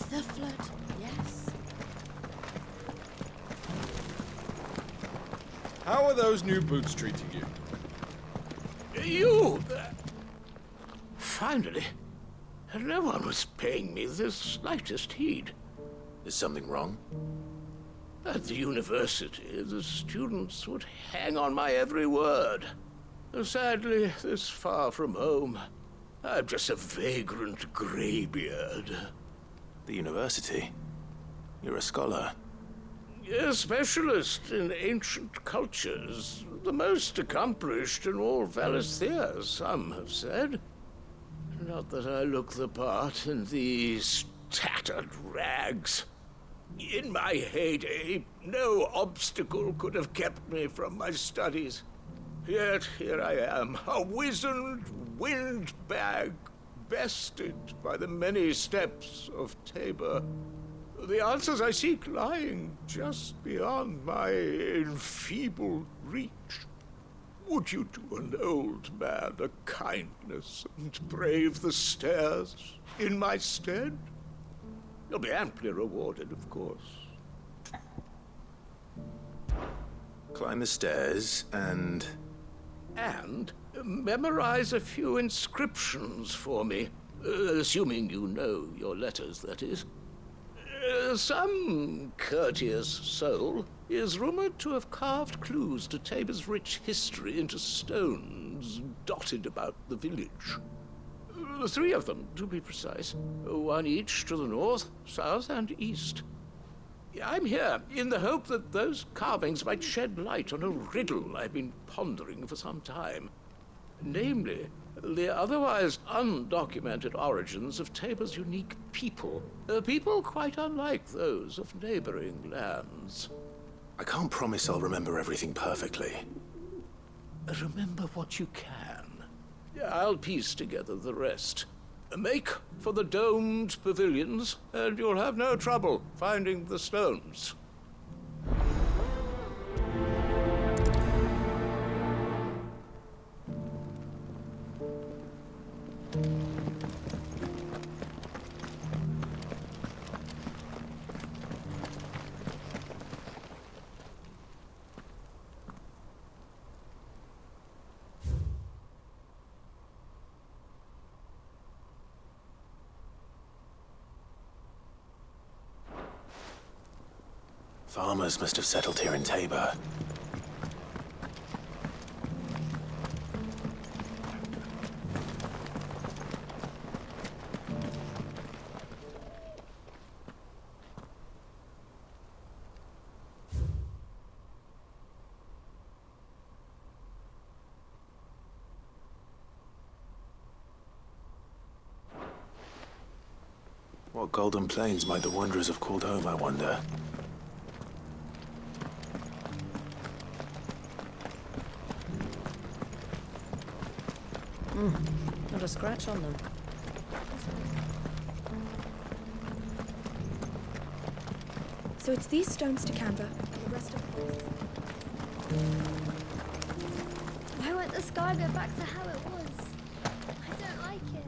The flood, yes. How are those new boots treating you? You! Finally. No one was paying me the slightest heed. Is something wrong? At the university, the students would hang on my every word. Sadly, this far from home, I'm just a vagrant greybeard. The university? You're a scholar. A specialist in ancient cultures. The most accomplished in all Valisthea, some have said. Not that I look the part in these tattered rags. In my heyday, no obstacle could have kept me from my studies. Yet here I am, a wizened windbag, bested by the many steps of Tabor. The answers I seek lying just beyond my enfeebled reach. Would you do an old man a kindness and brave the stairs in my stead? You'll be amply rewarded, of course. Climb the stairs and... And memorize a few inscriptions for me, assuming you know your letters, that is. Some courteous soul is rumored to have carved clues to Tabor's rich history into stones dotted about the village. 3 of them, to be precise. 1 each to the north, south, and east. I'm here in the hope that those carvings might shed light on a riddle I've been pondering for some time. Namely, the otherwise undocumented origins of Tabor's unique people. People quite unlike those of neighboring lands. I can't promise I'll remember everything perfectly. Remember what you can. I'll piece together the rest. Make for the domed pavilions, and you'll have no trouble finding the stones. Farmers must have settled here in Tabor. What golden plains might the wanderers have called home, I wonder? Not a scratch on them. So it's these stones to Canva, and the rest of the place. Why won't the sky go back to how it was? I don't like it.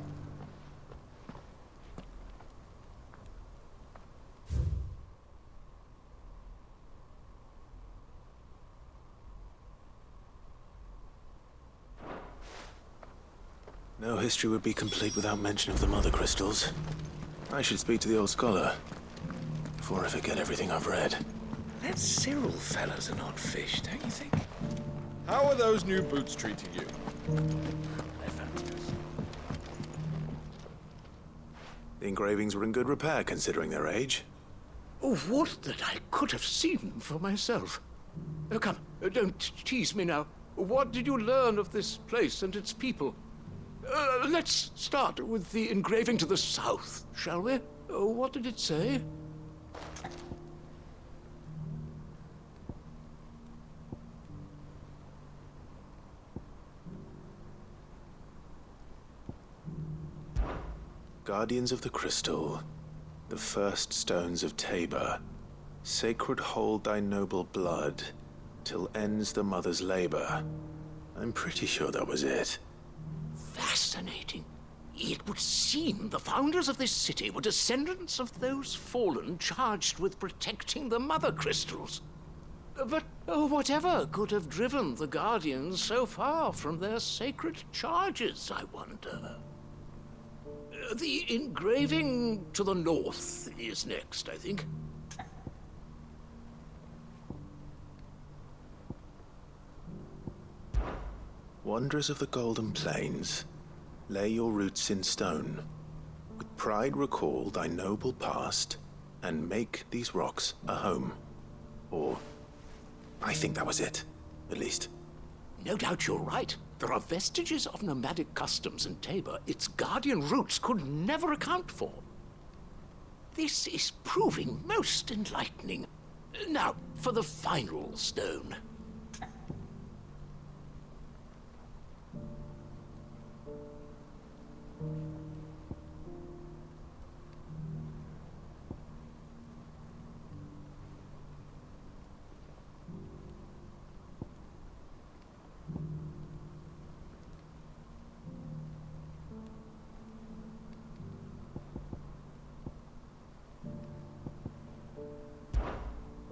No history would be complete without mention of the mother crystals. I should speak to the old scholar before I forget everything I've read. That Cyril fella's an odd fish, don't you think? How are those new boots treating you? They're fabulous. The engravings were in good repair considering their age. Oh, would that I could have seen them for myself. Oh, come, don't tease me now. What did you learn of this place and its people? Let's start with the engraving to the south, shall we? What did it say? Guardians of the Crystal, the first stones of Tabor, sacred hold thy noble blood, till ends the mother's labor. I'm pretty sure that was it. Fascinating. It would seem the founders of this city were descendants of those fallen charged with protecting the mother crystals. But whatever could have driven the Guardians so far from their sacred charges, I wonder? The engraving to the north is next, I think. Wanderers of the Golden Plains, lay your roots in stone. With pride recall thy noble past, and make these rocks a home. Or, I think that was it, at least. No doubt you're right. There are vestiges of nomadic customs in Tabor its guardian roots could never account for. This is proving most enlightening. Now, for the final stone.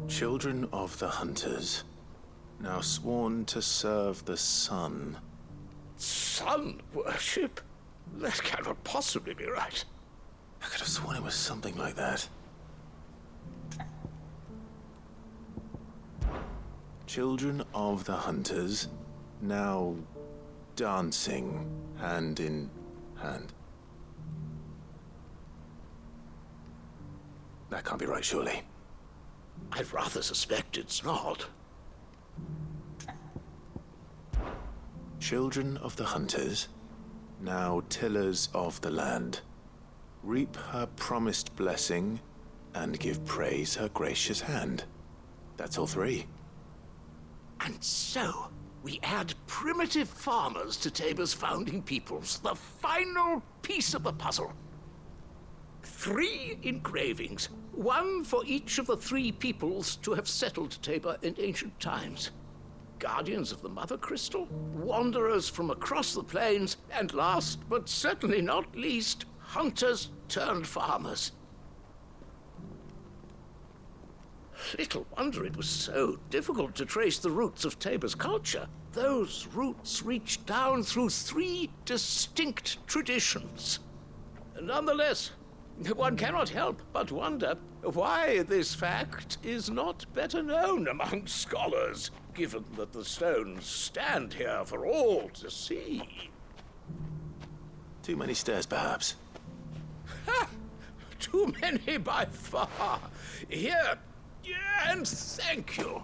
Children of the Hunters, now sworn to serve the sun. Sun worship? That cannot possibly be right. I could have sworn it was something like that. Children of the Hunters, now dancing hand in hand. That can't be right, surely. I'd rather suspect it's not. Children of the Hunters, now tillers of the land, reap her promised blessing and give praise her gracious hand. That's all three. And so, we add primitive farmers to Tabor's founding peoples, the final piece of the puzzle. 3 engravings, one for each of the 3 peoples to have settled Tabor in ancient times. Guardians of the Mother Crystal, wanderers from across the plains, and last but certainly not least, hunters turned farmers. Little wonder it was so difficult to trace the roots of Tabor's culture. Those roots reach down through 3 distinct traditions. Nonetheless, one cannot help but wonder why this fact is not better known among scholars, given that the stones stand here for all to see. Too many stairs, perhaps. Ha! Too many by far. Here, and thank you.